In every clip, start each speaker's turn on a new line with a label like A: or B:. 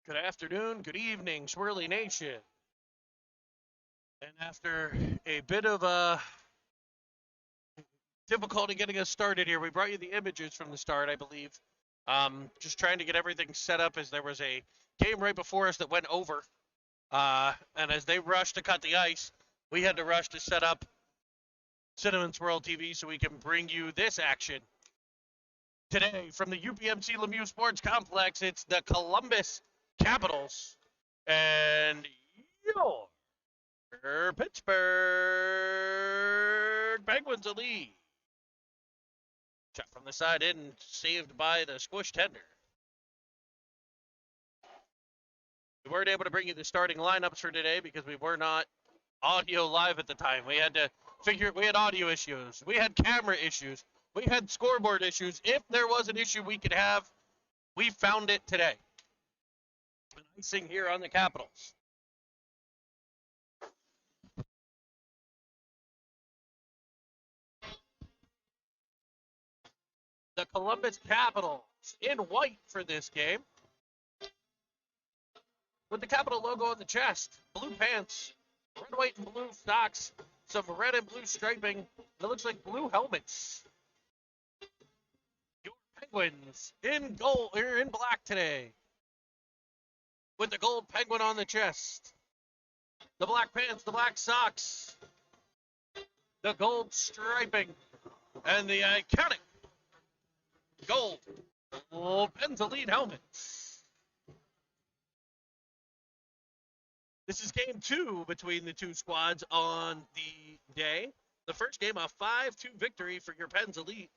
A: Good afternoon, good evening, Swirly Nation. And after a bit of difficulty getting us started here, we brought you the images from the start, I believe. Just trying to get everything set up as there was a game right before us that went over. And as they rushed to cut the ice, we had to rush to set up Cinnamon Swirl TV so we can bring you this action. Today, from the UPMC Lemieux Sports Complex, it's the Columbus Capitals and your Pittsburgh Penguins a lead. Shot from the side in, saved by the squish tender. We weren't able to bring you the starting lineups for today because we were not audio live at the time. We had to we had audio issues. We had camera issues. We had scoreboard issues. If there was an issue we could have, we found it today. An icing here on the Capitals. The Columbus Capitals in white for this game, with the Capital logo on the chest, blue pants, red, white, and blue socks, some red and blue striping. It looks like blue helmets. Your Penguins in gold, or in black today, with the gold penguin on the chest, the black pants, the black socks, the gold striping, and the iconic gold Pens Elite helmets. This is game 2 between the two squads on the day. The first game, a 5-2 victory for your Pens Elite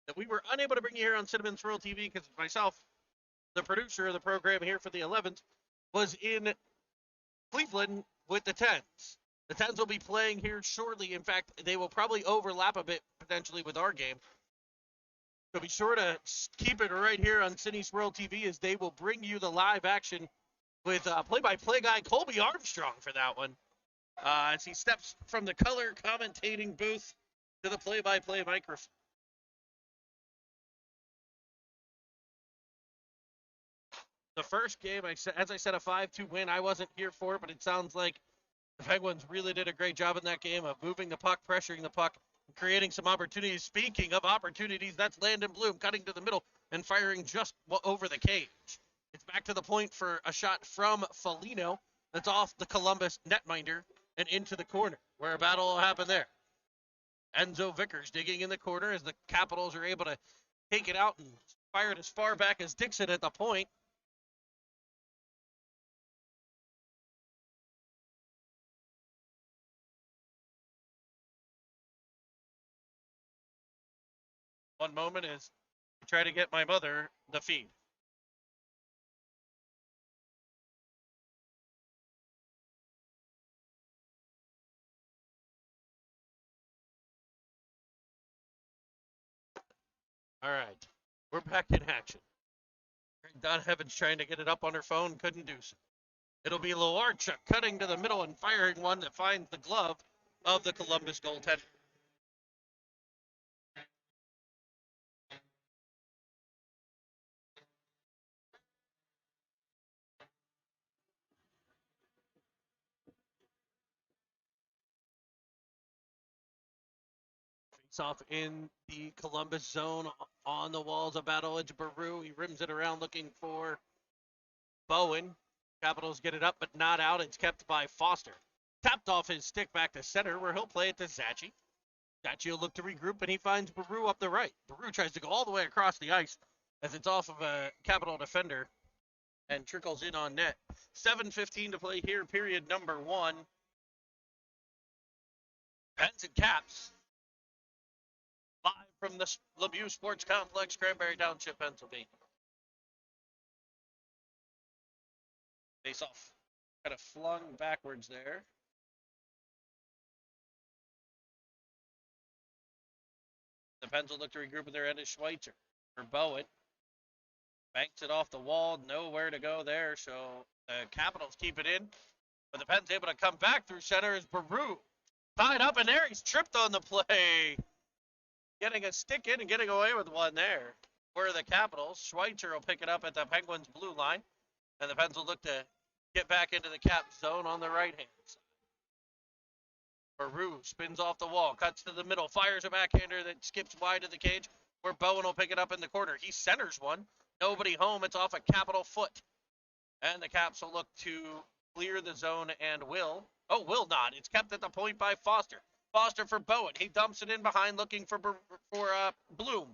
A: that we were unable to bring you here on Cinnamon Swirl TV because myself, the producer of the program here for the 11th, was in Cleveland with the Tens. The Tens will be playing here shortly. In fact, they will probably overlap a bit potentially with our game. So be sure to keep it right here on Cine Swirl TV as they will bring you the live action with play-by-play guy Colby Armstrong for that one. As he steps from the color commentating booth to the play-by-play microphone. The first game, as I said, a 5-2 win. I wasn't here for it, but it sounds like the Penguins really did a great job in that game of moving the puck, pressuring the puck, and creating some opportunities. Speaking of opportunities, that's Landon Bloom cutting to the middle and firing just over the cage. It's back to the point for a shot from Foligno that's off the Columbus netminder and into the corner, where a battle will happen there. Enzo Vickers digging in the corner as the Capitals are able to take it out and fire it as far back as Dixon at the point. One moment as I try to get my mother the feed. All right, we're back in action. Don Heaven's trying to get it up on her phone, couldn't do so. It'll be Loarchuk cutting to the middle and firing one that finds the glove of the Columbus goaltender. Face off in the Columbus zone on the walls. A battle into Baru. He rims it around looking for Bowen. Capitals get it up, but not out. It's kept by Foster. Tapped off his stick back to center, where he'll play it to Zachi. Zachi will look to regroup, and he finds Baru up the right. Baru tries to go all the way across the ice as it's off of a Capital defender and trickles in on net. 7:15 to play here, period number 1. Pens and Caps. Live from the Lemieux Sports Complex, Cranberry Township, Pennsylvania. Face off. Kind of flung backwards there. The Pens will look to regroup at their end of Schweitzer. For Bowen. Banks it off the wall. Nowhere to go there. So the Capitals keep it in. But the Pens able to come back through center as Baru. Tied up in there. He's tripped on the play. Getting a stick in and getting away with one there. For the Capitals. Schweitzer will pick it up at the Penguins blue line. And the Pens will look to get back into the cap zone on the right-hand side. Baru spins off the wall, cuts to the middle, fires a backhander that skips wide of the cage, where Bowen will pick it up in the corner. He centers one. Nobody home. It's off a Capital foot. And the Caps will look to clear the zone and will. Oh, will not. It's kept at the point by Foster. Foster for Bowen. He dumps it in behind looking for Bloom.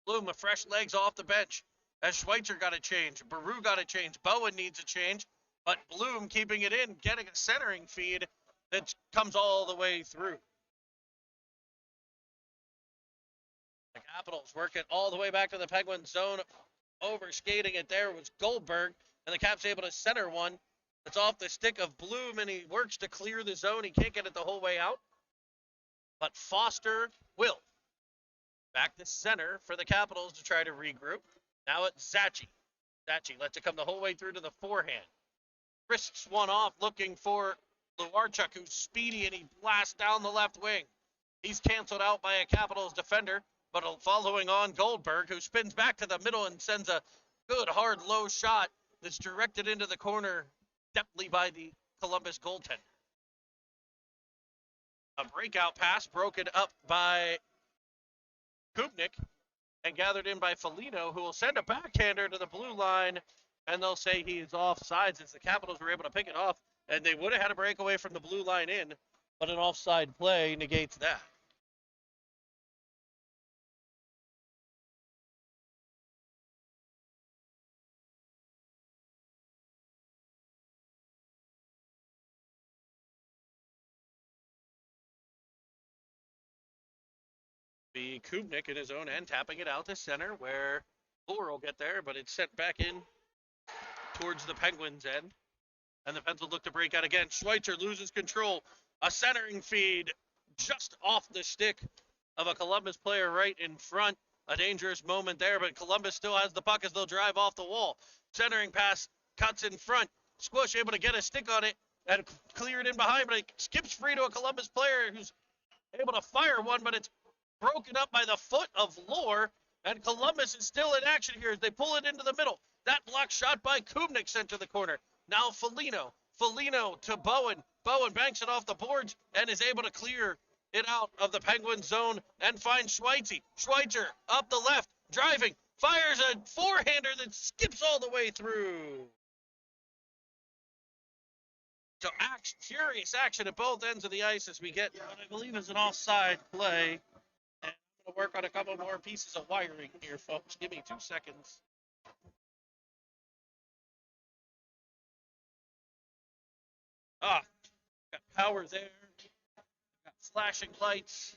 A: Bloom with fresh legs off the bench. As Schweitzer got a change. Baru got a change. Bowen needs a change. But Bloom keeping it in, getting a centering feed that comes all the way through. The Capitals work it all the way back to the Penguins zone. Overskating it there was Goldberg. And the Caps able to center one. It's off the stick of Bloom, and he works to clear the zone. He can't get it the whole way out. But Foster will. Back to center for the Capitals to try to regroup. Now it's Zachi. Zachi lets it come the whole way through to the forehand. Risks one off looking for Luarchuk, who's speedy, and he blasts down the left wing. He's canceled out by a Capitals defender, but following on Goldberg, who spins back to the middle and sends a good, hard, low shot that's directed into the corner deftly by the Columbus goaltender. A breakout pass broken up by Kubnik and gathered in by Foligno, who will send a backhander to the blue line, and they'll say he is offsides as the Capitals were able to pick it off, and they would have had a breakaway from the blue line in, but an offside play negates that. Be Kubnik in his own end, tapping it out to center, where Fuller will get there, but it's sent back in towards the Penguins' end. And the Pens will look to break out again. Schweitzer loses control. A centering feed just off the stick of a Columbus player right in front. A dangerous moment there, but Columbus still has the puck as they'll drive off the wall. Centering pass cuts in front. Squish able to get a stick on it and clear it in behind, but it skips free to a Columbus player who's able to fire one, but it's broken up by the foot of Lohr, and Columbus is still in action here as they pull it into the middle. That block shot by Kubnik sent to the corner. Now Foligno. Foligno to Bowen. Bowen banks it off the boards and is able to clear it out of the Penguin zone and finds Schweitzer. Schweitzer up the left, driving, fires a forehander that skips all the way through. So furious action at both ends of the ice as we get what I believe is an offside play. And I'm going to work on a couple more pieces of wiring here, folks. Give me 2 seconds. Got power there. Got flashing lights.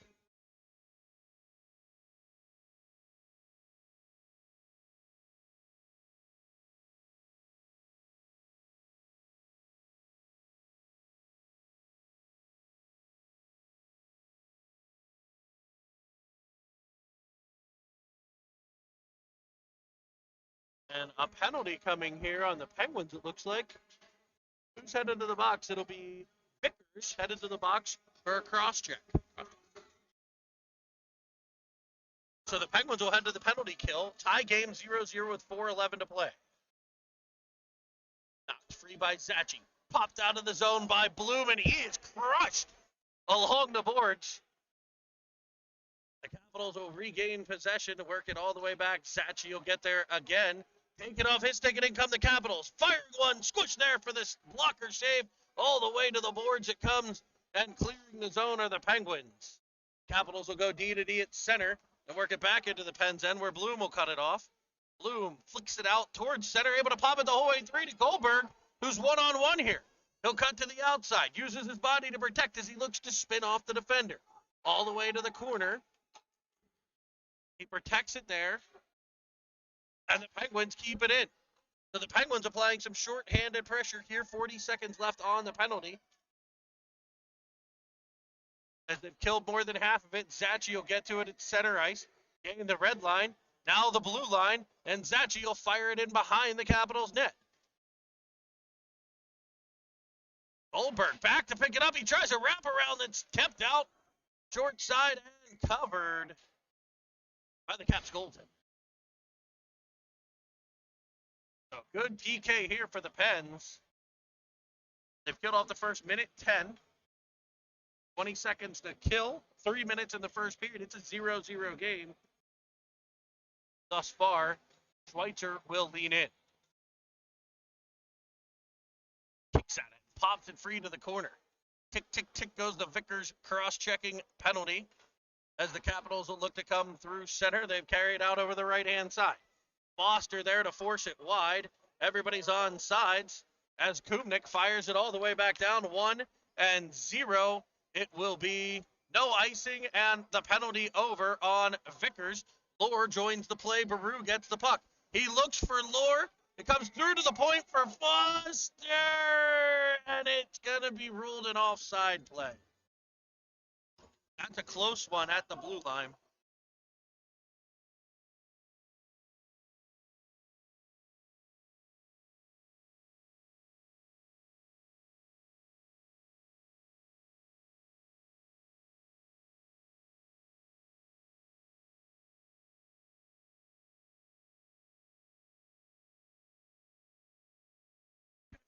A: And a penalty coming here on the Penguins, it looks like. Who's headed to the box? It'll be Vickers headed to the box for a cross-check. So the Penguins will head to the penalty kill. Tie game 0-0 with 4:11 to play. Knocked free by Zachi. Popped out of the zone by Bloom, and he is crushed along the boards. The Capitals will regain possession to work it all the way back. Zachi will get there again. Take it off his stick, and in come the Capitals. Firing one, squish there for this blocker save. All the way to the boards it comes, and clearing the zone are the Penguins. Capitals will go D to D at center and work it back into the Pens end where Bloom will cut it off. Bloom flicks it out towards center, able to pop it the whole way through to Goldberg, who's one-on-one here. He'll cut to the outside, uses his body to protect as he looks to spin off the defender. All the way to the corner. He protects it there. And the Penguins keep it in. So the Penguins applying some short-handed pressure here. 40 seconds left on the penalty. As they've killed more than half of it, Zachi will get to it at center ice. Getting the red line. Now the blue line. And Zachi will fire it in behind the Capitals net. Goldberg back to pick it up. He tries a wraparound that's kept out. Short side and covered by the Caps goaltender. So good PK here for the Pens. They've killed off the first minute, 10. 20 seconds to kill, 3 minutes in the first period. It's a 0-0 game thus far. Schweitzer will lean in. Kicks at it, pops it free to the corner. Tick, tick, tick goes the Vickers cross-checking penalty as the Capitals will look to come through center. They've carried out over the right-hand side. Foster there to force it wide. Everybody's on sides as Kubnik fires it all the way back down. 1-0. It will be no icing and the penalty over on Vickers. Lohr joins the play. Baru gets the puck. He looks for Lohr. It comes through to the point for Foster, and it's going to be ruled an offside play. That's a close one at the blue line.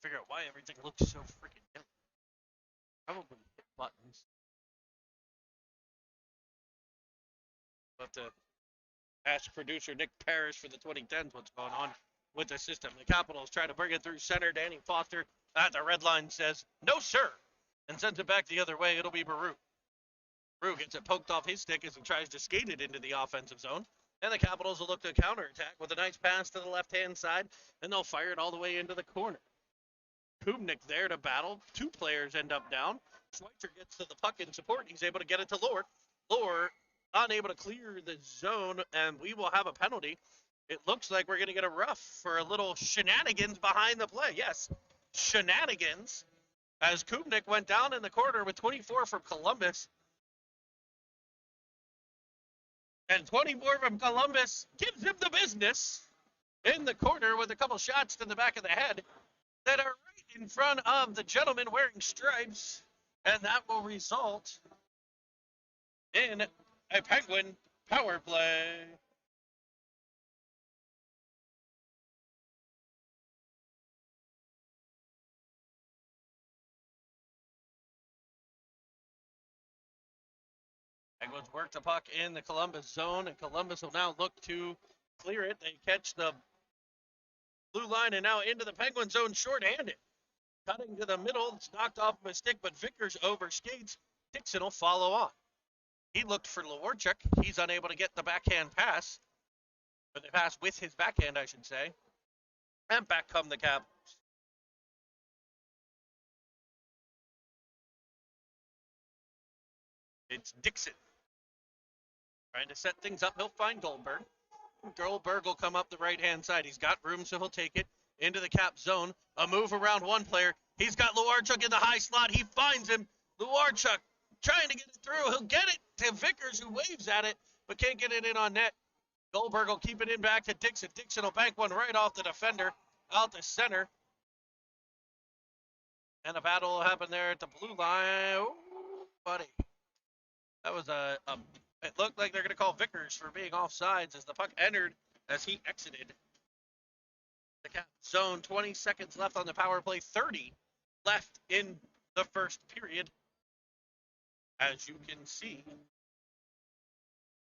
A: Figure out why everything looks so freaking yellow. Probably hit buttons. But to ask producer Nick Parrish for the 2010s what's going on with the system. The Capitals try to bring it through center. Danny Foster at the red line says, no, sir, and sends it back the other way. It'll be Baru. Baru gets it poked off his stick as he tries to skate it into the offensive zone. And the Capitals will look to counterattack with a nice pass to the left-hand side, and they'll fire it all the way into the corner. Kubnik there to battle. Two players end up down. Schweitzer gets to the puck in support. He's able to get it to Lohr. Lohr unable to clear the zone, and we will have a penalty. It looks like we're going to get a rough for a little shenanigans behind the play. Yes, shenanigans, as Kubnik went down in the corner with 24 from Columbus. And 24 from Columbus gives him the business in the corner with a couple shots to the back of the head that are right in front of the gentleman wearing stripes. And that will result in a Penguin power play. Penguins work the puck in the Columbus zone, and Columbus will now look to clear it. They catch the blue line and now into the Penguin zone shorthanded. Cutting to the middle, it's knocked off of a stick, but Vickers overskates. Dixon will follow on. He looked for Lewarchuk. He's unable to get the backhand pass. Or the pass with his backhand, I should say. And back come the Capitals. It's Dixon. Trying to set things up. He'll find Goldberg. Goldberg will come up the right-hand side. He's got room, so he'll take it into the Cap zone. A move around one player. He's got Lewarchuk in the high slot. He finds him. Lewarchuk trying to get it through. He'll get it to Vickers, who waves at it, but can't get it in on net. Goldberg will keep it in back to Dixon. Dixon will bank one right off the defender, out the center. And a battle will happen there at the blue line. Ooh, buddy. That was it looked like they're going to call Vickers for being offsides as the puck entered as he exited the Cap zone. 20 seconds left on the power play. 30 left in the first period. As you can see,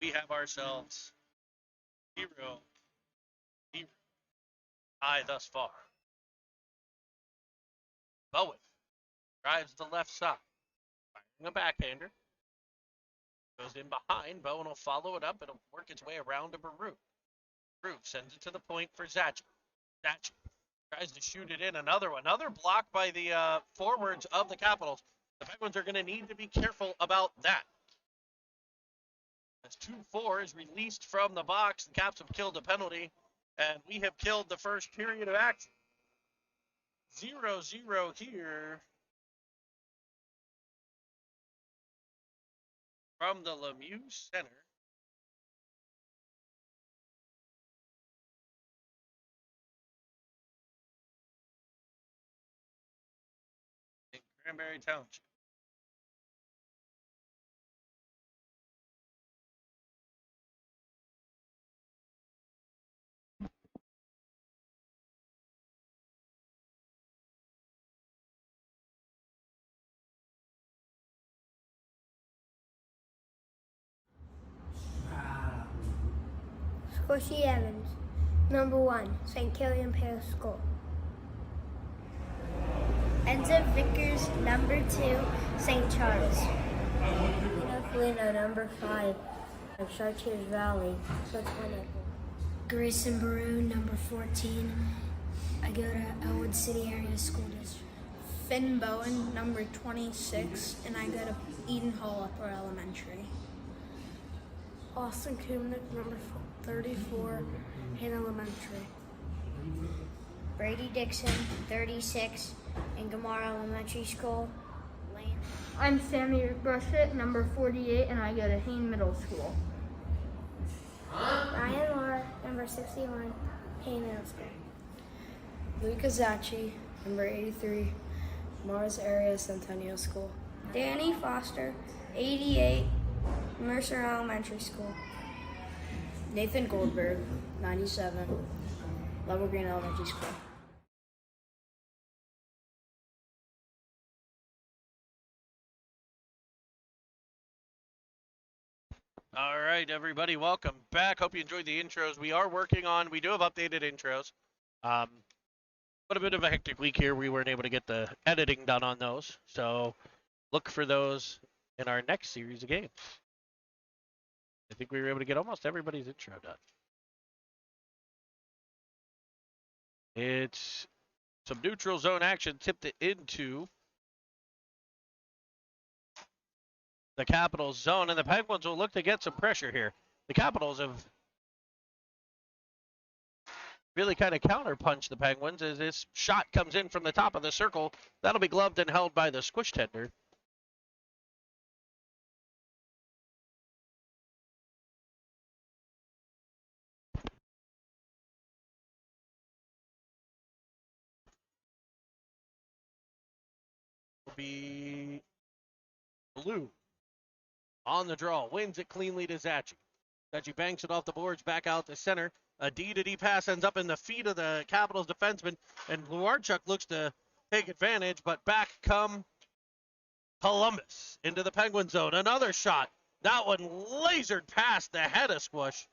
A: we have ourselves 0-0 tie thus far. Bowen drives the left side, firing a backhander. Goes in behind. Bowen will follow it up. It'll work its way around to Baru. Baru sends it to the point for Zacha. Zacha tries to shoot it in. Another block by the forwards of the Capitals. The Penguins are going to need to be careful about that. As 2-4 is released from the box, the Caps have killed a penalty, and we have killed the first period of action. 0-0 here from the Lemieux Center. In Cranberry Township.
B: Bushy Evans. Number 1, St. Killian Parish School.
C: Enza Vickers, number 2, St. Charles.
B: Felina, number 5, of Chartiers Valley, Switzerland.
D: Grayson Baru, number 14. I go to Elwood City Area School District.
E: Finn Bowen, number 26, and I go to Eden Hall Upper Elementary.
F: Austin Kumnick, number 34, Hain Elementary.
C: Brady Dixon, 36, in Gamar Elementary School. Lane.
G: I'm Sammy Brushett, number 48, and I go to Hain Middle School.
B: Ryan Lahr, number 61, Hain Middle School.
F: Luca Zacci, number 83, Mars Area Centennial School.
B: Danny Foster, 88, Mercer Elementary School.
F: Nathan Goldberg, 97, Level Green Elementary School.
A: All right, everybody, welcome back. Hope you enjoyed the intros. We do have updated intros. But a bit of a hectic week here. We weren't able to get the editing done on those. So look for those in our next series of games. I think we were able to get almost everybody's intro done. It's some neutral zone action tipped it into the Capitals zone, and the Penguins will look to get some pressure here. The Capitals have really kind of counterpunched the Penguins as this shot comes in from the top of the circle. That'll be gloved and held by the squish tender. Will be Blue on the draw, wins it cleanly to Zacci. Zacci banks it off the boards, back out to center. A D-to-D pass ends up in the feet of the Capitals defenseman, and Luarchuk looks to take advantage, but back come Columbus into the Penguin zone. Another shot. That one lasered past the head of Squish.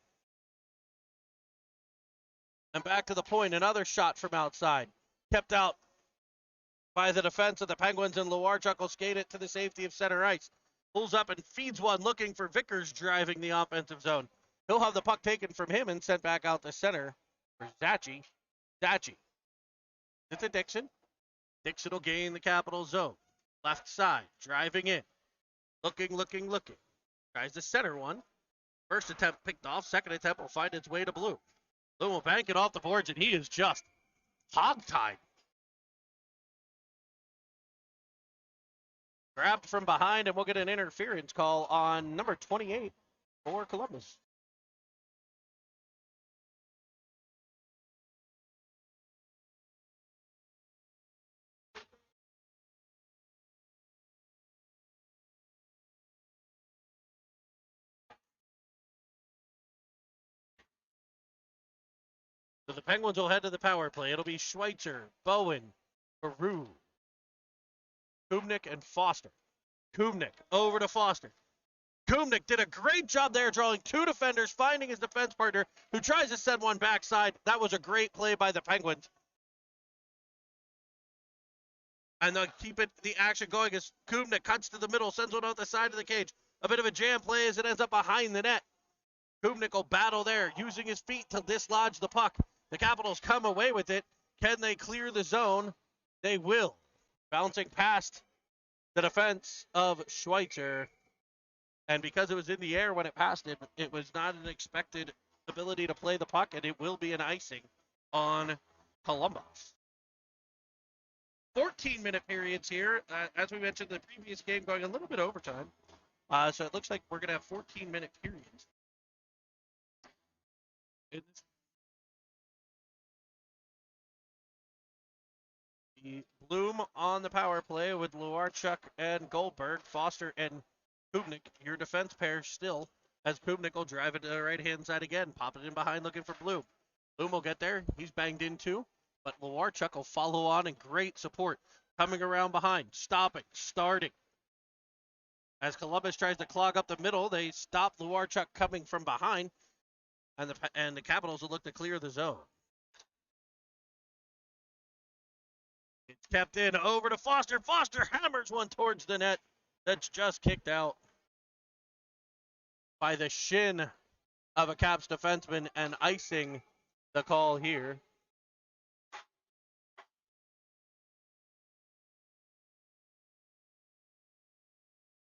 A: And back to the point, another shot from outside. Kept out by the defense of the Penguins, and Luarchuk will skate it to the safety of center ice. Pulls up and feeds one, looking for Vickers driving the offensive zone. He'll have the puck taken from him and sent back out to center for Zacci. Zacci. It's a Dixon. Dixon will gain the Capital zone. Left side, driving in. Looking. Tries the center one. First attempt picked off. Second attempt will find its way to Blue. Blue will bank it off the boards, and he is just hogtied. Grabbed from behind, and we'll get an interference call on number 28 for Columbus. So the Penguins will head to the power play. It'll be Schweitzer, Bowen, Baru, Kubnik, and Foster. Kubnik over to Foster. Kubnik did a great job there drawing two defenders, finding his defense partner who tries to send one backside. That was a great play by the Penguins. And they'll keep the action going as Kubnik cuts to the middle, sends one out the side of the cage. A bit of a jam play as it ends up behind the net. Kubnik will battle there, using his feet to dislodge the puck. The Capitals come away with it. Can they clear the zone? They will. Bouncing past the defense of Schweitzer. And because it was in the air when it passed him, it was not an expected ability to play the puck, and it will be an icing on Columbus. 14-minute periods here. As we mentioned, the previous game going a little bit overtime. So it looks like we're going to have 14-minute periods. Bloom on the power play with Luarchuk and Goldberg. Foster and Kubnik, your defense pair still, as Kubnik will drive it to the right-hand side again. Pop it in behind looking for Bloom. Bloom will get there. He's banged in too, but Luarchuk will follow on in great support. Coming around behind, stopping, starting. As Columbus tries to clog up the middle, they stop Luarchuk coming from behind. and the Capitals will look to clear the zone. It's kept in over to Foster. Foster hammers one towards the net. That's just kicked out by the shin of a Caps defenseman and icing the call here.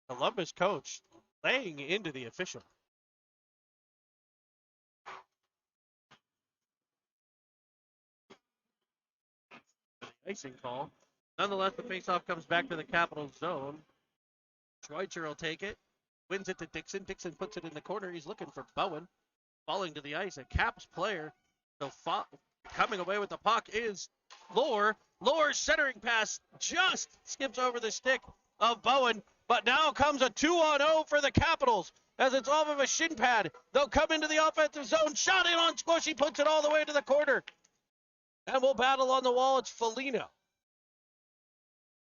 A: Columbus coach laying into the official. The icing call. Nonetheless, the faceoff comes back to the Capitals zone. Schweitzer will take it. Wins it to Dixon. Dixon puts it in the corner. He's looking for Bowen. Falling to the ice. A Caps player. So coming away with the puck is Lohr. Lohr's centering pass just skips over the stick of Bowen. But now comes a 2-on-0 for the Capitals. As it's off of a shin pad. They'll come into the offensive zone. Shot in on Squish. He puts it all the way to the corner. And we'll battle on the wall. It's Foligno.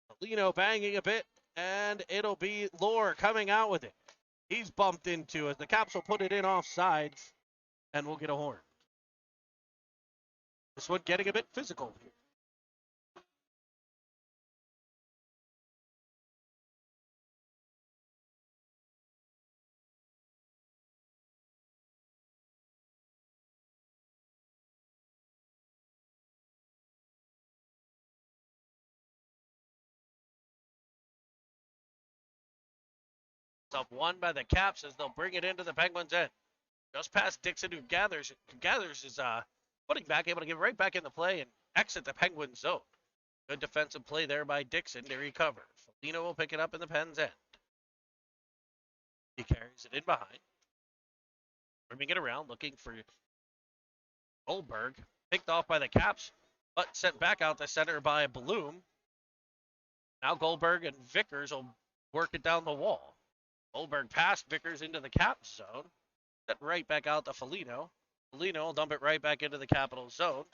A: Foligno banging a bit. And it'll be Lohr coming out with it. He's bumped into as the Caps will put it in offsides. And we'll get a horn. This one getting a bit physical here. Up one by the Caps as they'll bring it into the Penguins' end. Just past Dixon, who gathers is putting back, able to get right back into play and exit the Penguins' zone. Good defensive play there by Dixon to recover. Foligno will pick it up in the Pens' end. He carries it in behind. Bringing it around, looking for Goldberg. Picked off by the Caps, but sent back out the center by Bloom. Now Goldberg and Vickers will work it down the wall. Goldberg passed Vickers into the Caps zone. Set right back out to Foligno. Foligno will dump it right back into the Capitals zone.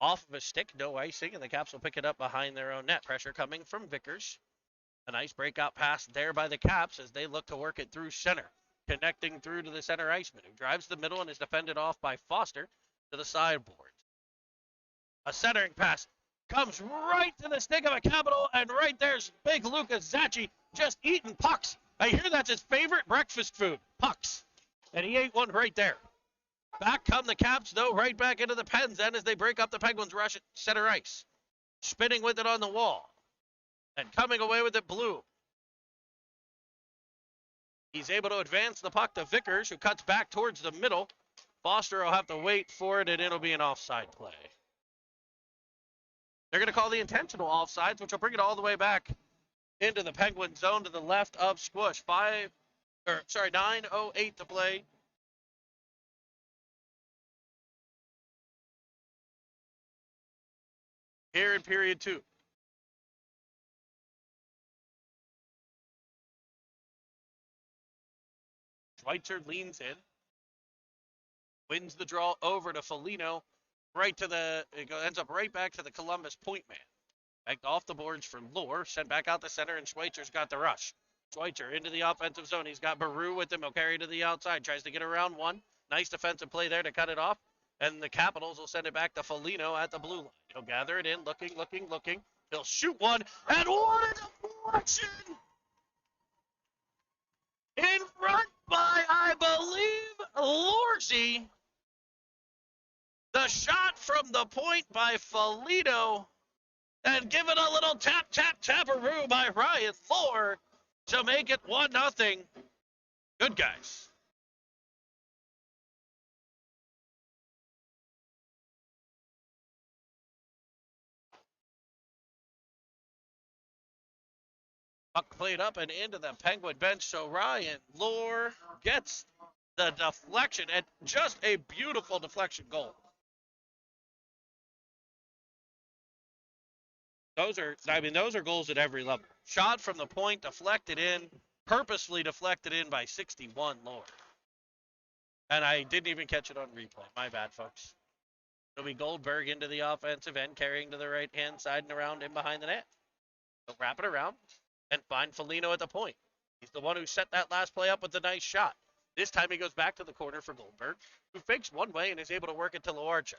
A: Off of a stick, no icing, and the Caps will pick it up behind their own net. Pressure coming from Vickers. A nice breakout pass there by the Caps as they look to work it through center. Connecting through to the center iceman, who drives the middle and is defended off by Foster to the sideboard. A centering pass comes right to the stick of a Capital, and right there's big Lucas Zachy just eating pucks. I hear that's his favorite breakfast food, pucks. And he ate one right there. Back come the Caps, though, right back into the Pens then as they break up the Penguins' rush at center ice. Spinning with it on the wall. And coming away with it, Blue. He's able to advance the puck to Vickers, who cuts back towards the middle. Foster will have to wait for it, and it'll be an offside play. They're going to call the intentional offsides, which will bring it all the way back into the Penguin zone to the left of Squish. 9:08 to play. Here in period 2. Schweitzer leans in. Wins the draw over to Foligno. It ends up right back to the Columbus point man. Backed off the boards for Lohr, sent back out the center, and Schweitzer's got the rush. Schweitzer into the offensive zone. He's got Baru with him. He'll carry to the outside. Tries to get around one. Nice defensive play there to cut it off. And the Capitals will send it back to Foligno at the blue line. He'll gather it in, looking. He'll shoot one, and what a deflection! In front by, I believe, Lorzie. The shot from the point by Foligno. And give it a little tap-a-roo by Ryan Lohr to make it 1-0. Good guys. Puck played up and into the Penguin bench, so Ryan Lohr gets the deflection, and just a beautiful deflection goal. Those are goals at every level. Shot from the point, deflected in, purposefully deflected in by 61 Lohr. And I didn't even catch it on replay. My bad, folks. It'll be Goldberg into the offensive end, carrying to the right-hand side and around in behind the net. He'll wrap it around and find Foligno at the point. He's the one who set that last play up with the nice shot. This time he goes back to the corner for Goldberg, who fakes one way and is able to work it to Lowarchuk.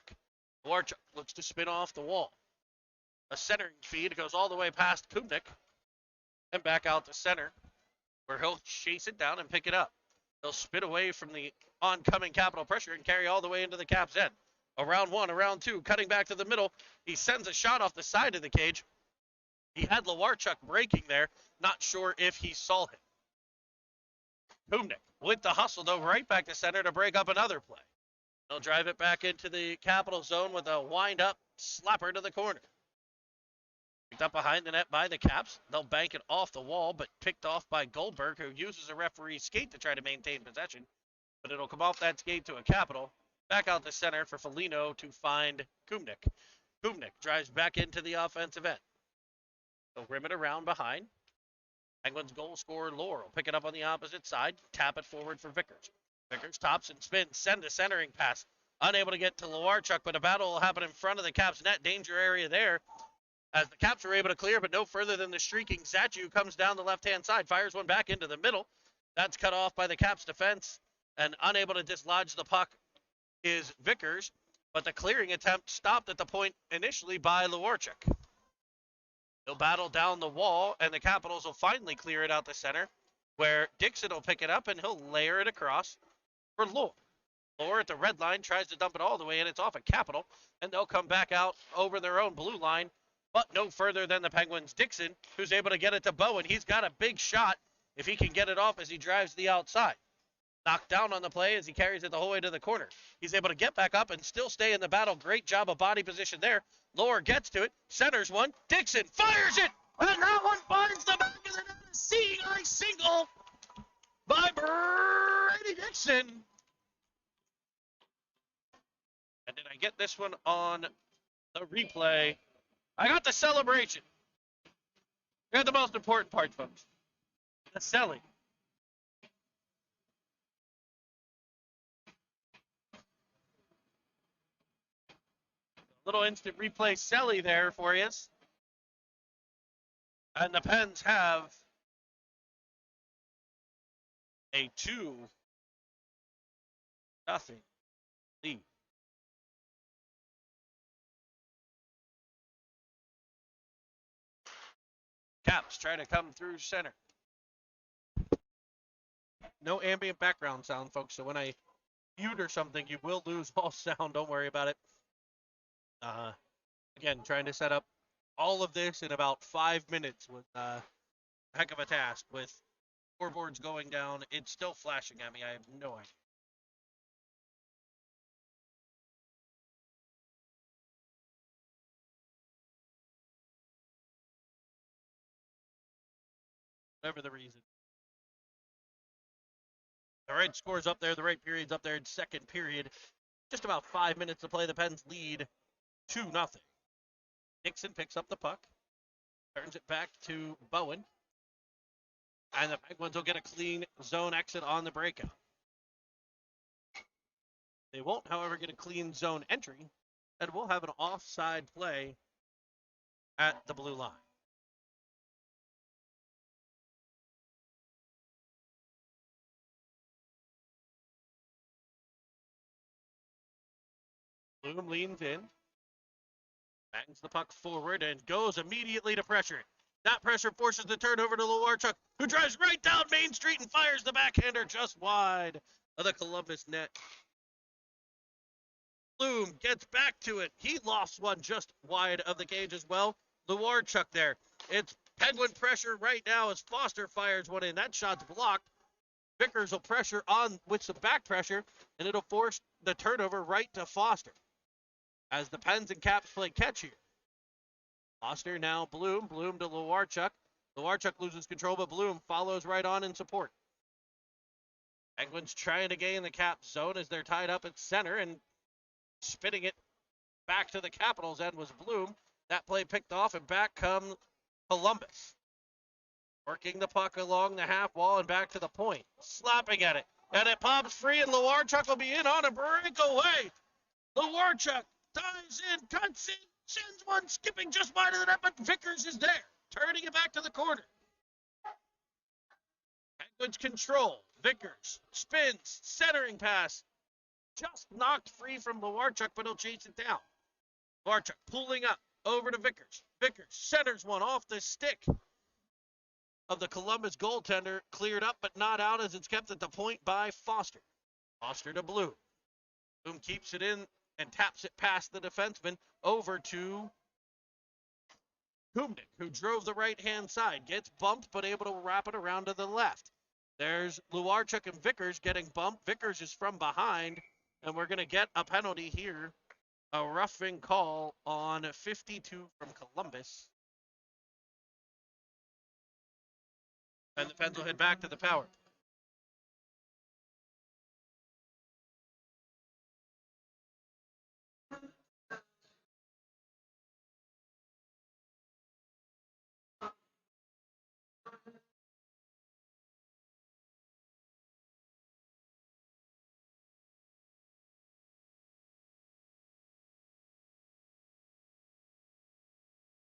A: Lowarchuk looks to spin off the wall. A centering feed goes all the way past Kubnik and back out to center, where he'll chase it down and pick it up. He'll spin away from the oncoming Capital pressure and carry all the way into the Caps' end. Around one, around two, cutting back to the middle. He sends a shot off the side of the cage. He had Lowarchuk breaking there. Not sure if he saw him. Kubnik with the hustle, though, right back to center to break up another play. He'll drive it back into the Capital zone with a wind-up slapper to the corner. Picked up behind the net by the Caps. They'll bank it off the wall, but picked off by Goldberg, who uses a referee's skate to try to maintain possession. But it'll come off that skate to a Capital. Back out the center for Foligno to find Kubnik. Kubnik drives back into the offensive end. They'll rim it around behind. Penguins goal scorer Laurel pick it up on the opposite side. Tap it forward for Vickers. Vickers tops and spins. Send a centering pass. Unable to get to Lowarchuk, but a battle will happen in front of the Caps net. Danger area there. As the Caps are able to clear, but no further than the streaking Zachu comes down the left-hand side. Fires one back into the middle. That's cut off by the Caps defense. And unable to dislodge the puck is Vickers. But the clearing attempt stopped at the point initially by Lowarchuk. They'll battle down the wall, and the Capitals will finally clear it out the center, where Dixon will pick it up, and he'll layer it across for Lohr. Lohr at the red line tries to dump it all the way, and it's off a Capital, and they'll come back out over their own blue line, but no further than the Penguins' Dixon, who's able to get it to Bowen. He's got a big shot if he can get it off as he drives the outside. Knocked down on the play as he carries it the whole way to the corner. He's able to get back up and still stay in the battle. Great job of body position there. Lower gets to it, centers one. Dixon fires it, and that one finds the back of the net. Seeing a single by Brady Dixon. And did I get this one on the replay? I got the celebration. Here's the most important part, folks. The selling. Little instant replay Selly there for you. And the Pens have a 2-0 lead. Caps try to come through center. No ambient background sound, folks, so when I mute or something, you will lose all sound. Don't worry about it. Again, trying to set up all of this in about 5 minutes was a heck of a task. With scoreboards going down, it's still flashing at me. I have no idea. Whatever the reason. The right score's up there. The right period's up there in second period. Just about 5 minutes to play. The Pens lead 2-0. Dixon picks up the puck, turns it back to Bowen, and the Penguins will get a clean zone exit on the breakout. They won't, however, get a clean zone entry, and we'll have an offside play at the blue line. Bloom leans in. Bangs the puck forward and goes immediately to pressure. That pressure forces the turnover to Lowarchuk, who drives right down Main Street and fires the backhander just wide of the Columbus net. Bloom gets back to it. He lost one just wide of the cage as well. Lowarchuk there. It's Penguin pressure right now as Foster fires one in. That shot's blocked. Vickers will pressure on with some back pressure, and it'll force the turnover right to Foster. As the Pens and Caps play catch here. Foster now Bloom. Bloom to Lowarchuk. Lowarchuk loses control, but Bloom follows right on in support. Penguins trying to gain the Caps zone as they're tied up at center, and spinning it back to the Capitals end was Bloom. That play picked off, and back come Columbus. Working the puck along the half wall and back to the point. Slapping at it. And it pops free, and Lowarchuk will be in on a breakaway. Lowarchuk dives in, cuts in, sends one skipping just wide of the net, but Vickers is there, turning it back to the corner. Penguins control. Vickers spins, centering pass, just knocked free from Lewarchuk, but he'll chase it down. Lewarchuk pulling up over to Vickers. Vickers centers one off the stick of the Columbus goaltender, cleared up but not out as it's kept at the point by Foster. Foster to Bloom. Bloom keeps it in and taps it past the defenseman over to Kumnik, who drove the right-hand side. Gets bumped but able to wrap it around to the left. There's Lewarchuk and Vickers getting bumped. Vickers is from behind, and we're going to get a penalty here. A roughing call on 52 from Columbus. And the Pens will head back to the power.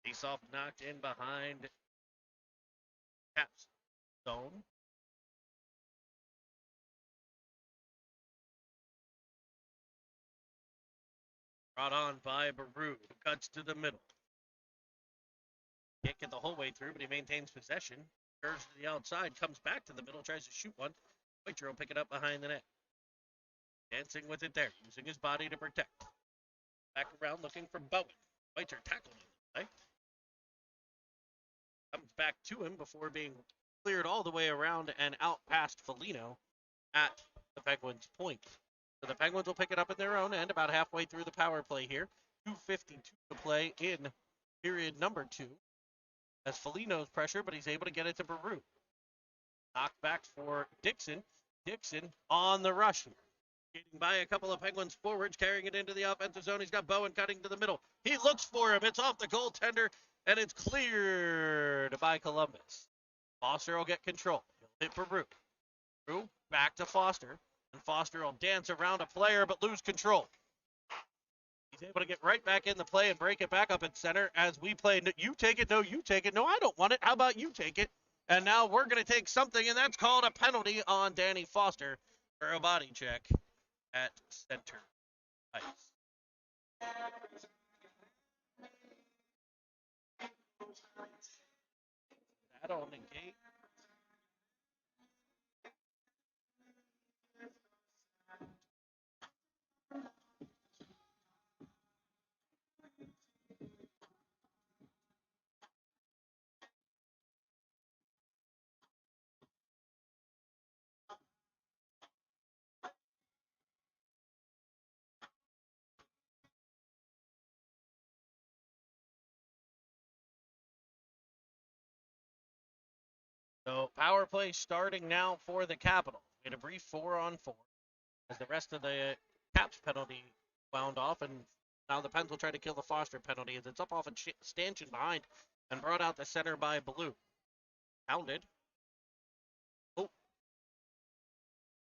A: Face-off knocked in behind Caps zone. Brought on by Baru, who cuts to the middle. Can't get the whole way through, but he maintains possession. Curves to the outside, comes back to the middle, tries to shoot one. Waiter will pick it up behind the net. Dancing with it there, using his body to protect. Back around looking for Bowen. Waiter tackled him. Comes back to him before being cleared all the way around and out past Foligno at the Penguins' point. So the Penguins will pick it up in their own end about halfway through the power play here. 2:52 to play in period number 2. That's Foligno's pressure, but he's able to get it to Baru. Knocked back for Dixon. Dixon on the rush here. Getting by a couple of Penguins forwards, carrying it into the offensive zone. He's got Bowen cutting to the middle. He looks for him. It's off the goaltender, and it's cleared by Columbus. Foster will get control. He'll hit Baru. Baru back to Foster, and Foster will dance around a player but lose control. He's able to get right back in the play and break it back up at center as we play. You take it. No, you take it. No, I don't want it. How about you take it? And now we're going to take something, and that's called a penalty on Danny Foster for a body check at center ice. That'll negate. So power play starting now for the Capitals. We had a brief 4-on-4 as the rest of the Caps penalty wound off, and now the Pens will try to kill the Foster penalty as it's up off a stanchion behind and brought out the center by Blue. Pounded. Oh.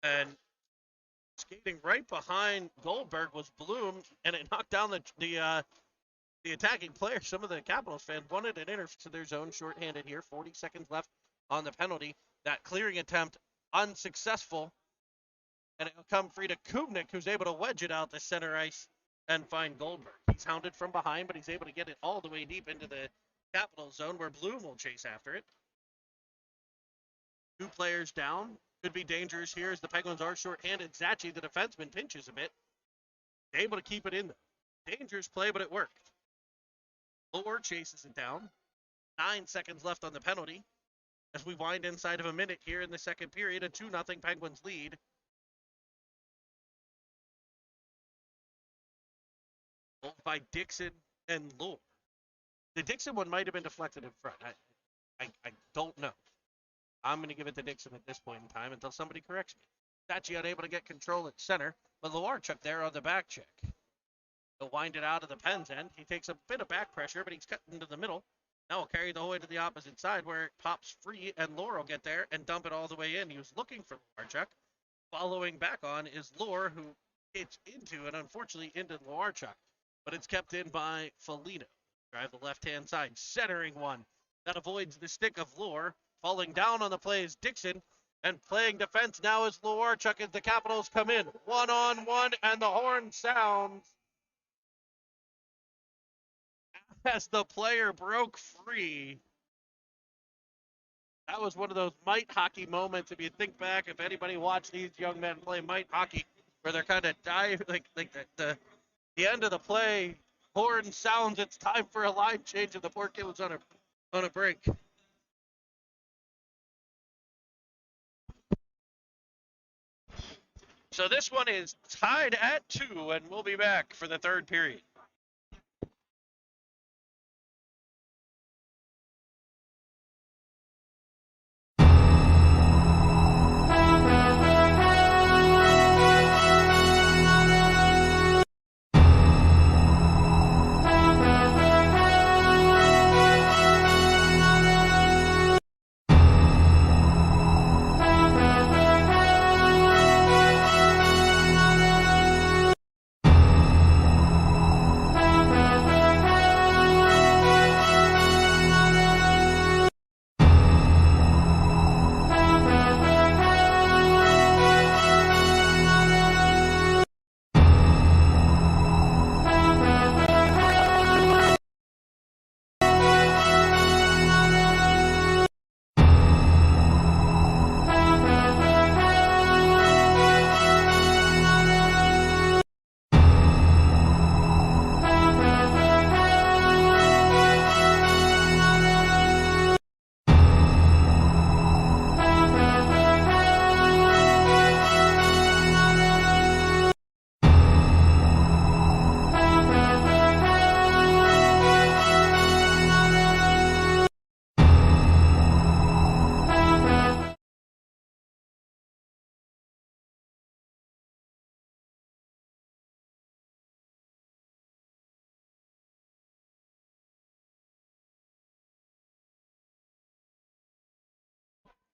A: And skating right behind Goldberg was Bloom, and it knocked down the attacking player. Some of the Capitals fans wanted an enter to their zone, shorthanded here. 40 seconds left on the penalty. That clearing attempt unsuccessful, and it'll come free to Kubnik, who's able to wedge it out the center ice and find Goldberg. He's hounded from behind, but he's able to get it all the way deep into the Capital zone where Bloom will chase after it. 2 players down. Could be dangerous here as the Penguins are shorthanded. Zachi, the defenseman, pinches a bit. Able to keep it in there. Dangerous play, but it worked. Lohr chases it down. 9 seconds left on the penalty as we wind inside of a minute here in the second period. A 2-0 Penguins lead. Both by Dixon and Lohr. The Dixon one might have been deflected in front. I don't know. I'm going to give it to Dixon at this point in time until somebody corrects me. Zachi unable to get control at center, but Lewarchuk there on the back check. He'll wind it out of the Pens end. He takes a bit of back pressure, but he's cut into the middle. Now he'll carry the whole way to the opposite side where it pops free, and Lohr will get there and dump it all the way in. He was looking for Lewarchuk. Following back on is Lohr, who gets into and unfortunately into Lewarchuk, but it's kept in by Foligno. Drive the left-hand side, centering one. That avoids the stick of Lohr. Falling down on the play is Dixon, And playing defense now is Luarchuk as the Capitals come in. 1-on-1, and the horn sounds as the player broke free. That was one of those mite hockey moments. If you think back, if anybody watched these young men play mite hockey, where they're kind of dive, like the end of the play, horn sounds, it's time for a line change, and the poor kid was on a break. So this one is tied at 2, and we'll be back for the third period.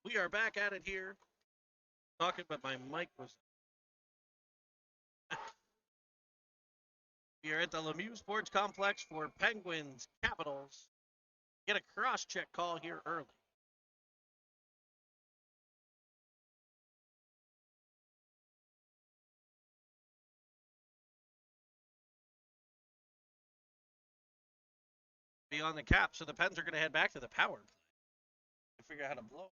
A: We are back at it here. Talking, but my mic was. We are at the Lemieux Sports Complex for Penguins Capitals. Get a cross-check call here early. Be on the cap, so the Pens are going to head back to the power play to figure out how to blow.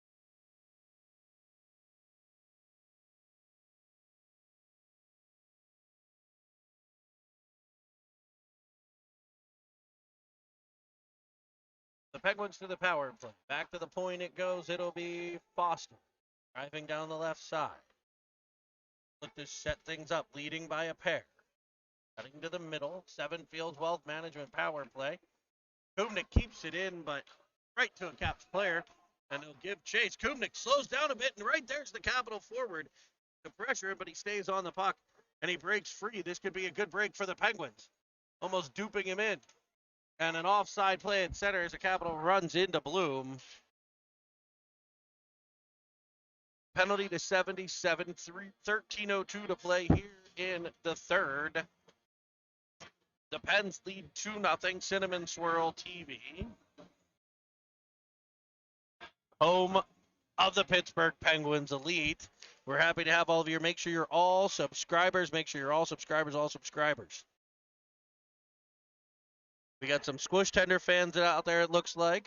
A: The Penguins to the power play. Back to the point it goes. It'll be Foster driving down the left side. Look to set things up, leading by a pair. Cutting to the middle. 7 Fields Wealth Management power play. Kubnik keeps it in, but right to a Caps player, and he'll give chase. Kubnik slows down a bit, and right there's the Capital forward to pressure, but he stays on the puck, and he breaks free. This could be a good break for the Penguins, almost duping him in. And an offside play at center as the Capital runs into Bloom. Penalty to 77, 13:02 to play here in the third. The Pens lead 2-0, Cinnamon Swirl TV. Home of the Pittsburgh Penguins Elite. We're happy to have all of you. Make sure you're all subscribers. Make sure you're all subscribers, all subscribers. We got some Squish Tender fans out there, it looks like.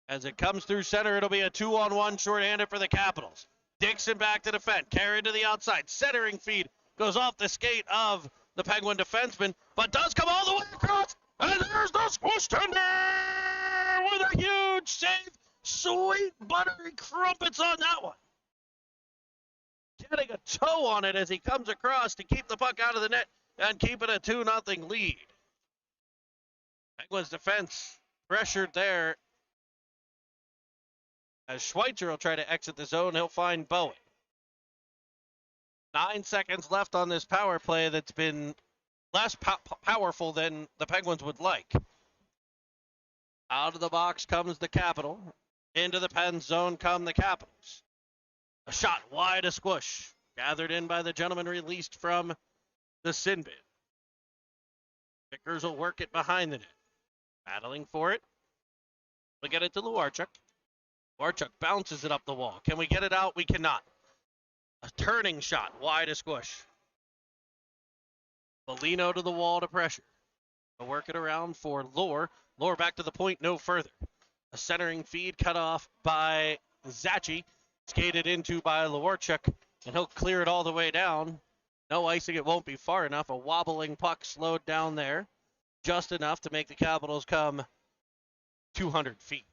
A: As it comes through center, it'll be a 2-on-1 shorthanded for the Capitals. Dixon back to defend. Carry to the outside. Centering feed goes off the skate of the Penguin defenseman, but does come all the way across. And there's the Squish Tender with a huge save. Sweet buttery crumpets on that one. Getting a toe on it as he comes across to keep the puck out of the net and keep it a 2-0 lead. Penguins defense pressured there. As Schweitzer will try to exit the zone, he'll find Bowen. 9 seconds left on this power play that's been less powerful than the Penguins would like. Out of the box comes the Capital. Into the Pens zone come the Capitals. A shot wide, a squish. Gathered in by the gentleman released from the sin bin. Vickers will work it behind the net. Battling for it. We'll get it to Luarchuk. Warchuk bounces it up the wall. Can we get it out? We cannot. A turning shot, wide a squish. Foligno to the wall to pressure. They'll work it around for Lohr. Lohr back to the point, no further. A centering feed cut off by Zachi. Skated into by Lewarchuk, and he'll clear it all the way down. No icing, it won't be far enough. A wobbling puck slowed down there. Just enough to make the Capitals come 200 feet.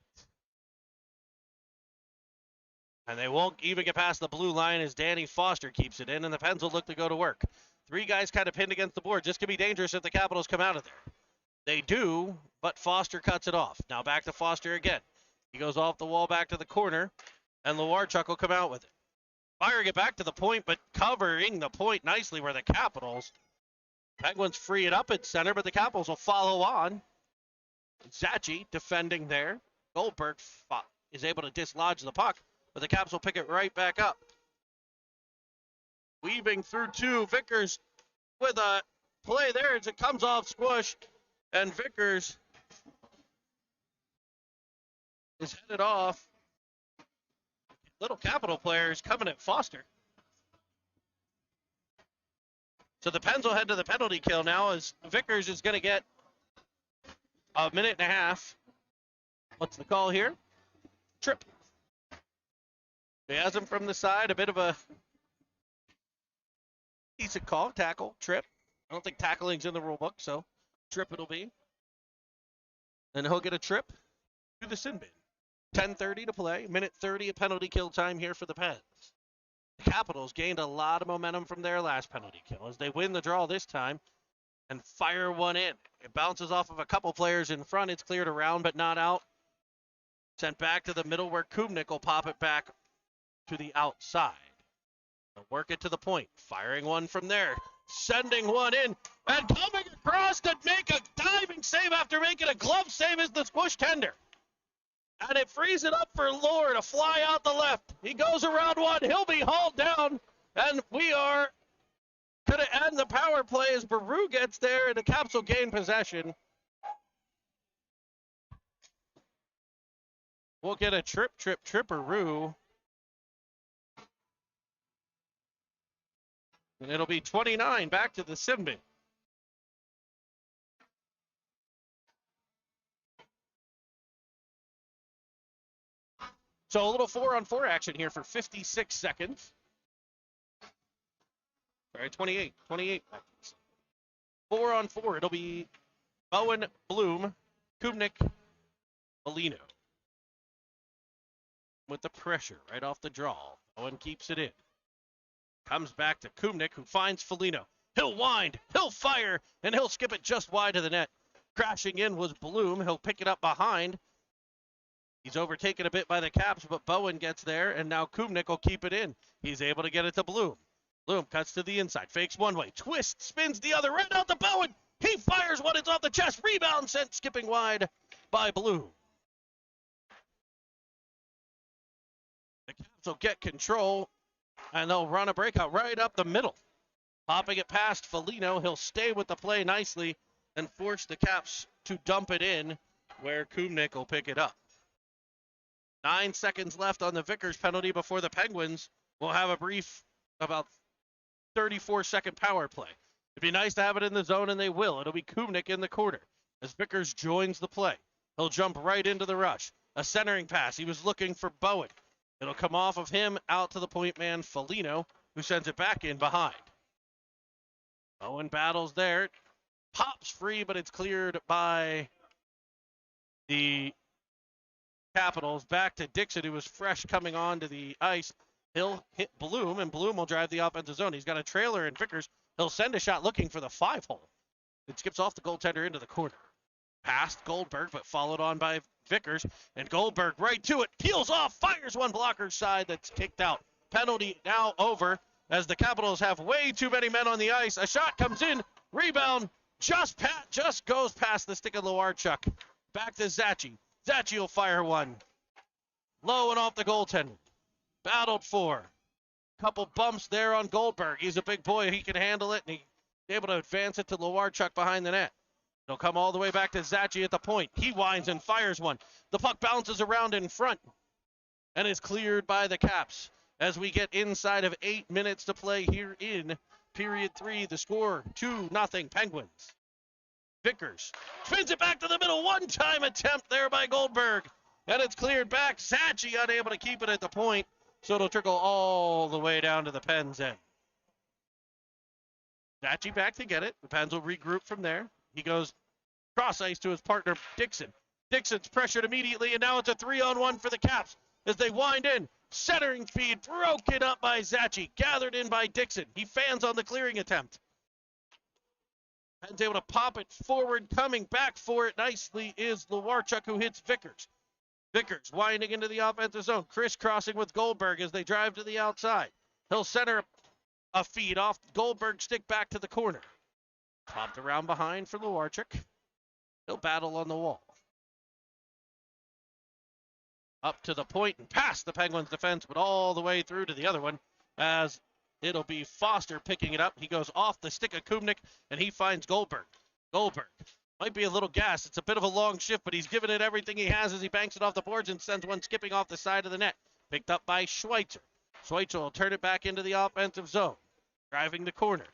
A: And they won't even get past the blue line as Danny Foster keeps it in, and the Pens will look to go to work. 3 guys kind of pinned against the board. Just could be dangerous if the Capitals come out of there. They do, but Foster cuts it off. Now back to Foster again. He goes off the wall back to the corner, and Lewarchuk will come out with it. Firing it back to the point, but covering the point nicely where the Capitals. Penguins free it up at center, but the Capitals will follow on. Zachi defending there. Goldberg is able to dislodge the puck, but the Caps will pick it right back up. Weaving through 2, Vickers with a play there as it comes off squish, and Vickers is headed off. Little Capital players coming at Foster. So the Pens will head to the penalty kill now as Vickers is going to get a minute and a half. What's the call here? Trip. He has him from the side, a bit of a decent call, tackle, trip. I don't think tackling's in the rule book, so trip it'll be. And he'll get a trip to the sin bin. 10:30 to play, minute 30 of penalty kill time here for the Pens. The Capitals gained a lot of momentum from their last penalty kill as they win the draw this time and fire one in. It bounces off of a couple players in front. It's cleared around but not out. Sent back to the middle where Kubnik will pop it back to the outside. They'll work it to the point. Firing one from there. Sending one in. And coming across to make a diving save after making a glove save is the squish tender. And it frees it up for Lohr to fly out the left. He goes around one. He'll be hauled down. And we are going to end the power play as Baru gets there and the Caps will gain possession. We'll get a trip-Baru. And it'll be 29 back to the sin bin. So a little 4-on-4 action here for 56 seconds. Sorry, 28 seconds. 4-on-4. It'll be Bowen, Bloom, Kubnik, Foligno. With the pressure right off the draw. Bowen keeps it in. Comes back to Kubnik, who finds Foligno. He'll wind, he'll fire, and he'll skip it just wide of the net. Crashing in was Bloom. He'll pick it up behind. He's overtaken a bit by the Caps, but Bowen gets there, and now Kubnik will keep it in. He's able to get it to Bloom. Bloom cuts to the inside, fakes one way, twists, spins the other, right out to Bowen. He fires one, it's off the chest, rebound sent skipping wide by Bloom. The Caps will get control, and they'll run a breakout right up the middle. Popping it past Foligno, he'll stay with the play nicely and force the Caps to dump it in where Kubnik will pick it up. 9 seconds left on the Vickers penalty before the Penguins will have a brief about 34-second power play. It'd be nice to have it in the zone, and they will. It'll be Kubnik in the corner as Vickers joins the play. He'll jump right into the rush. A centering pass. He was looking for Bowen. It'll come off of him out to the point man, Foligno, who sends it back in behind. Bowen battles there. Pops free, but it's cleared by the Capitals. Back to Dixon, who was fresh coming onto the ice. He'll hit Bloom, and Bloom will drive the offensive zone. He's got a trailer in Vickers. He'll send a shot looking for the 5-hole. It skips off the goaltender into the corner. Past Goldberg, but followed on by Vickers. And Goldberg right to it. Peels off, fires one blocker's side that's kicked out. Penalty now over as the Capitals have way too many men on the ice. A shot comes in. Rebound just goes past the stick of Lewarchuk. Back to Zachi. Zachi will fire one. Low and off the goaltender. Battled for. Couple bumps there on Goldberg. He's a big boy. He can handle it, and he's able to advance it to Lewarchuk behind the net. It'll come all the way back to Zachi at the point. He winds and fires one. The puck bounces around in front. and is cleared by the Caps. As we get inside of 8 minutes to play here in period 3, the score 2-0 Penguins. Vickers spins it back to the middle. One-time attempt there by Goldberg, and it's cleared back. Zachary unable to keep it at the point, so it'll trickle all the way down to the Pens end. Zachary back to get it. The Pens will regroup from there. He goes cross ice to his partner, Dixon. Dixon's pressured immediately, and now it's a 3-on-1 for the Caps as they wind in. Centering feed broken up by Zachary, gathered in by Dixon. He fans on the clearing attempt. Pens able to pop it forward, coming back for it nicely is Lewarchuk, who hits Vickers. Vickers winding into the offensive zone, crisscrossing with Goldberg as they drive to the outside. He'll center a feed off Goldberg's stick back to the corner. Popped around behind for Lewarchuk. He'll battle on the wall. Up to the point and past the Penguins defense, but all the way through to the other one as it'll be Foster picking it up. He goes off the stick of Kubnik, and he finds Goldberg. Goldberg might be a little gassed. It's a bit of a long shift, but he's given it everything he has as he banks it off the boards and sends one skipping off the side of the net. Picked up by Schweitzer. Schweitzer will turn it back into the offensive zone. Driving the corner.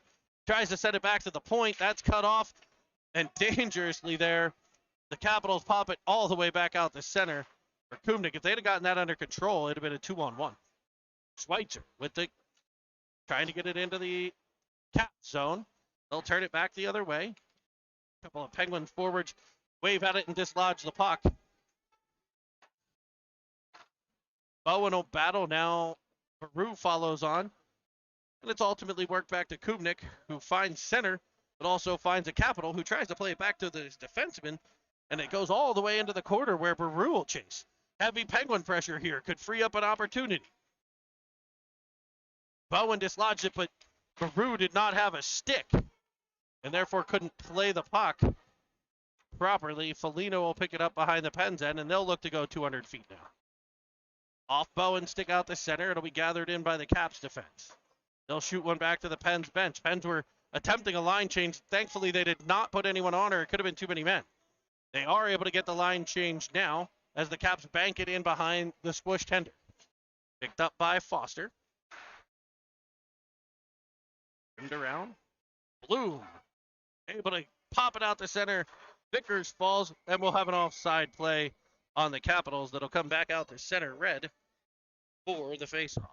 A: Tries to send it back to the point. That's cut off. And dangerously there, the Capitals pop it all the way back out the center for Kubnik. If they'd have gotten that under control, it'd have been a 2-on-1. Schweitzer with the trying to get it into the cap zone. They'll turn it back the other way. A couple of Penguins forwards wave at it and dislodge the puck. Bowen will battle now. Peru follows on. And it's ultimately worked back to Kubnik, who finds center, but also finds a Capital, who tries to play it back to the defenseman. And it goes all the way into the corner where Peru will chase. Heavy Penguin pressure here could free up an opportunity. Bowen dislodged it, but Peru did not have a stick and therefore couldn't play the puck properly. Foligno will pick it up behind the Pens end, and they'll look to go 200 feet now. Off Bowen, stick out the center. It'll be gathered in by the Caps defense. They'll shoot one back to the Pens bench. Pens were attempting a line change. Thankfully, they did not put anyone on, or it could have been too many men. They are able to get the line changed now as the Caps bank it in behind the squish tender. Picked up by Foster. Turned around. Bloom able to pop it out the center. Vickers falls, and we'll have an offside play on the Capitals that'll come back out to center red for the faceoff.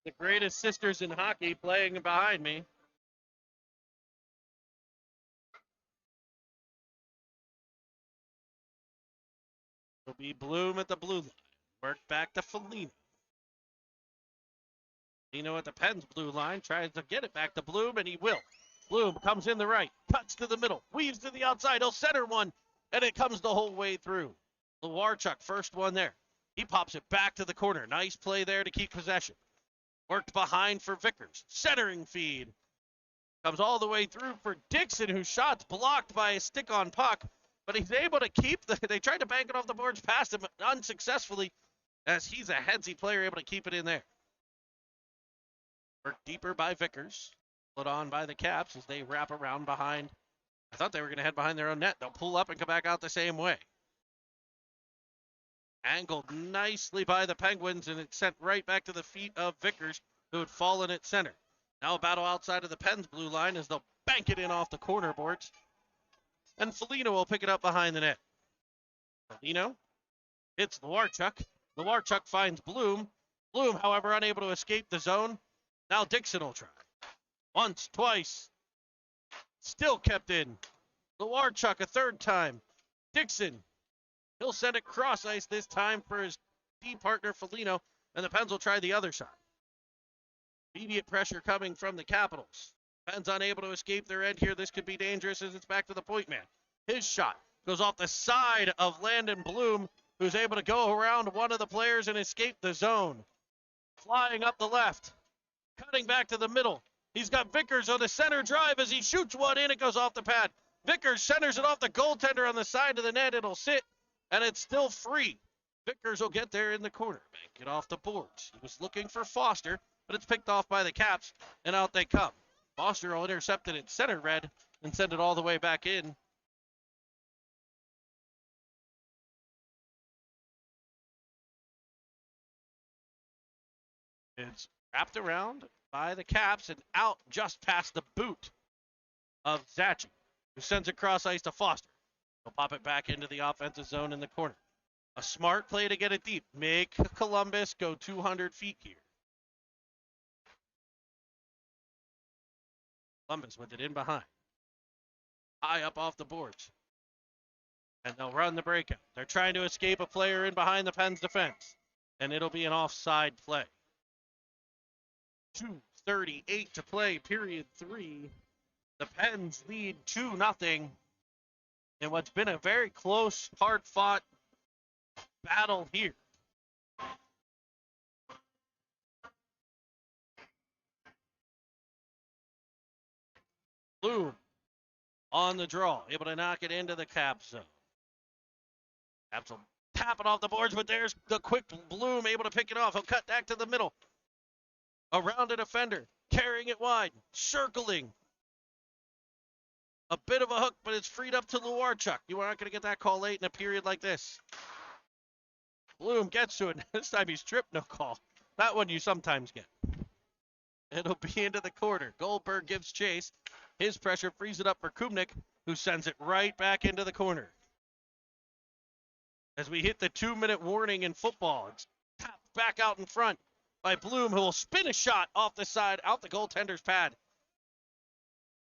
A: The greatest sisters in hockey playing behind me. It'll be Bloom at the blue line. Work back to Foligno. Foligno at the Pens blue line. Tries to get it back to Bloom, and he will. Bloom comes in the right. Cuts to the middle. Weaves to the outside. He'll center one, and it comes the whole way through. Lewarchuk, first one there. He pops it back to the corner. Nice play there to keep possession. Worked behind for Vickers. Centering feed. Comes all the way through for Dixon, whose shot's blocked by a stick-on puck. But he's able to keep they tried to bank it off the boards past him unsuccessfully, as he's a headsy player able to keep it in there. Worked deeper by Vickers. Put on by the Caps as they wrap around behind. I thought they were going to head behind their own net. They'll pull up and come back out the same way. Angled nicely by the Penguins, and it's sent right back to the feet of Vickers, who had fallen at center. Now a battle outside of the Pens blue line as they'll bank it in off the corner boards. And Foligno will pick it up behind the net. Foligno hits Lewarchuk. Lewarchuk finds Bloom. Bloom, however, unable to escape the zone. Now Dixon will try. Once, twice. Still kept in. Lewarchuk a third time. Dixon. He'll send it cross ice this time for his D partner Foligno, and the Pens will try the other side. Immediate pressure coming from the Capitals. Pens unable to escape their end here. This could be dangerous as it's back to the point man. His shot goes off the side of Landon Bloom, who's able to go around one of the players and escape the zone. Flying up the left. Cutting back to the middle. He's got Vickers on the center drive as he shoots one in. It goes off the pad. Vickers centers it off the goaltender on the side of the net. It'll sit, and it's still free. Vickers will get there in the corner. Bank it off the boards. He was looking for Foster. but it's picked off by the Caps, and out they come. Foster will intercept it in center red and send it all the way back in. It's wrapped around by the Caps and out just past the boot of Zachi, who sends it cross ice to Foster. He'll pop it back into the offensive zone in the corner. A smart play to get it deep. Make Columbus go 200 feet here. Columbus with it in behind. High up off the boards. And they'll run the breakout. They're trying to escape a player in behind the Pens defense. And it'll be an offside play. 2:38 to play, period 3. The Pens lead 2-0 in what's been a very close, hard-fought battle here. Bloom on the draw, able to knock it into the Cap zone. Caps will tap it off the boards, but there's the quick Bloom able to pick it off. He'll cut back to the middle. Around a defender, carrying it wide, circling. A bit of a hook, but it's freed up to Luarchuk. You are not going to get that call late in a period like this. Bloom gets to it. This time he's tripped, no call. That one you sometimes get. It'll be into the corner. Goldberg gives chase. His pressure frees it up for Kubnik, who sends it right back into the corner. As we hit the 2-minute warning in football, it's tapped back out in front by Bloom, who will spin a shot off the side, out the goaltender's pad.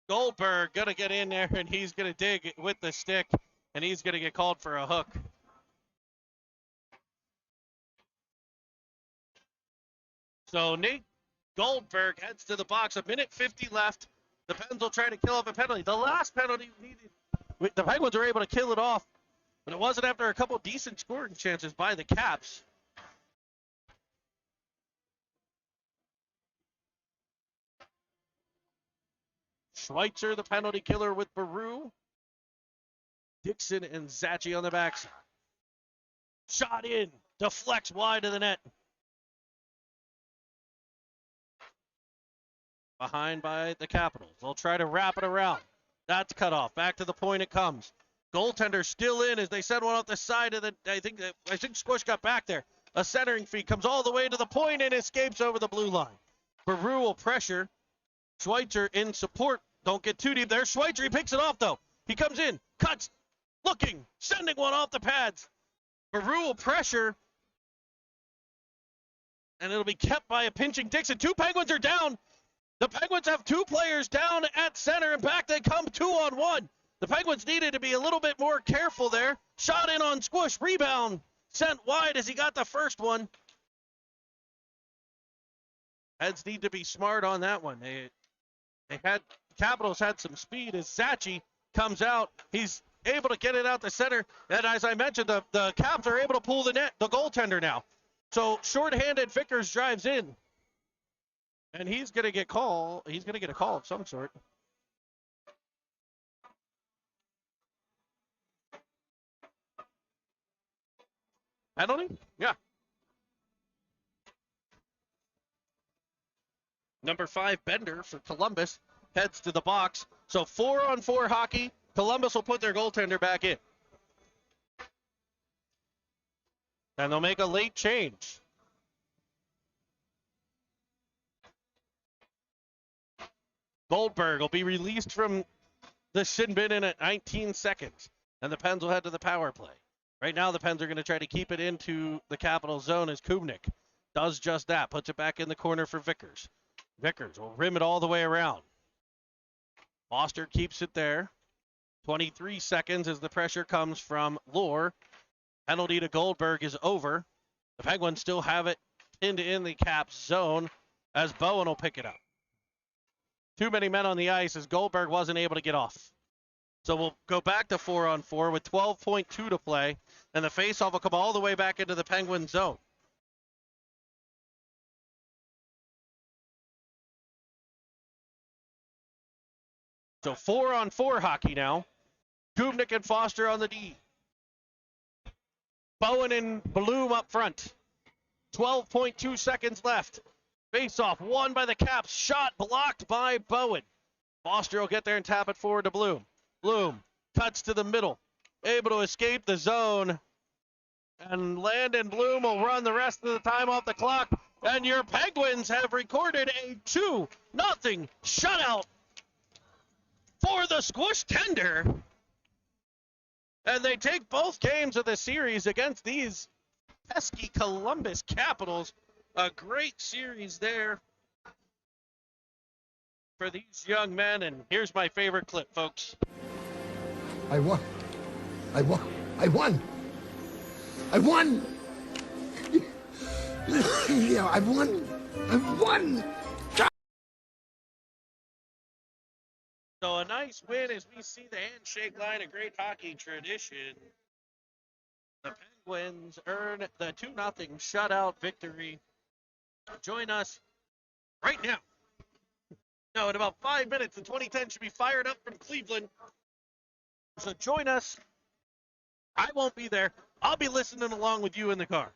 A: Goldberg going to get in there, and he's going to dig with the stick, and he's going to get called for a hook. So Nate Goldberg heads to the box. 1:50 left. The Pens will try to kill off a penalty. The last penalty needed, the Penguins were able to kill it off, but it wasn't after a couple decent scoring chances by the Caps. Schweitzer, the penalty killer with Baru. Dixon and Zachi on the backside. Shot in. Deflects wide of the net. Behind by the Capitals. They'll try to wrap it around. That's cut off. Back to the point it comes. Goaltender still in as they send one off the side of the. I think Squish got back there. A centering feed comes all the way to the point and escapes over the blue line. Baru will pressure. Schweitzer in support. Don't get too deep there. Schweitzer, he picks it off though. He comes in, cuts, looking, sending one off the pads. Baru will pressure. And it'll be kept by a pinching Dixon. 2 Penguins are down. The Penguins have 2 players down at center, and back they come 2-on-1. The Penguins needed to be a little bit more careful there. Shot in on Squish, rebound, sent wide as he got the first one. Heads need to be smart on that one. Capitals had some speed as Zachi comes out. He's able to get it out the center, and as I mentioned, the Caps are able to pull the goaltender now. So shorthanded Vickers drives in. And he's going to get a call of some sort. Penalty? Yeah. Number 5, Bender for Columbus heads to the box. So 4-on-4 hockey. Columbus will put their goaltender back in. And they'll make a late change. Goldberg will be released from the shin bin in at 19 seconds, and the Pens will head to the power play. Right now, the Pens are going to try to keep it into the Capital zone as Kubnik does just that, puts it back in the corner for Vickers. Vickers will rim it all the way around. Foster keeps it there. 23 seconds as the pressure comes from Lohr. Penalty to Goldberg is over. The Penguins still have it pinned in the Caps zone as Bowen will pick it up. Too many men on the ice as Goldberg wasn't able to get off. So we'll go back to 4-on-4 with 12.2 to play, and the faceoff will come all the way back into the Penguin zone. So 4-on-4 hockey now. Kubnik and Foster on the D. Bowen and Bloom up front. 12.2 seconds left. Face-off won by the Caps. Shot blocked by Bowen. Foster will get there and tap it forward to Bloom. Bloom cuts to the middle. Able to escape the zone. And Landon Bloom will run the rest of the time off the clock. And your Penguins have recorded a 2-0 shutout for the Squish Tender. And they take both games of the series against these pesky Columbus Capitals. A great series there for these young men. And here's my favorite clip, folks.
H: I won. I won. I won. I won. Yeah, I won. I won.
A: So a nice win as we see the handshake line, a great hockey tradition. The Penguins earn the 2-0 shutout victory. Join us right now. No, in about 5 minutes, the 2010 should be fired up from Cleveland. So join us. I won't be there. I'll be listening along with you in the car.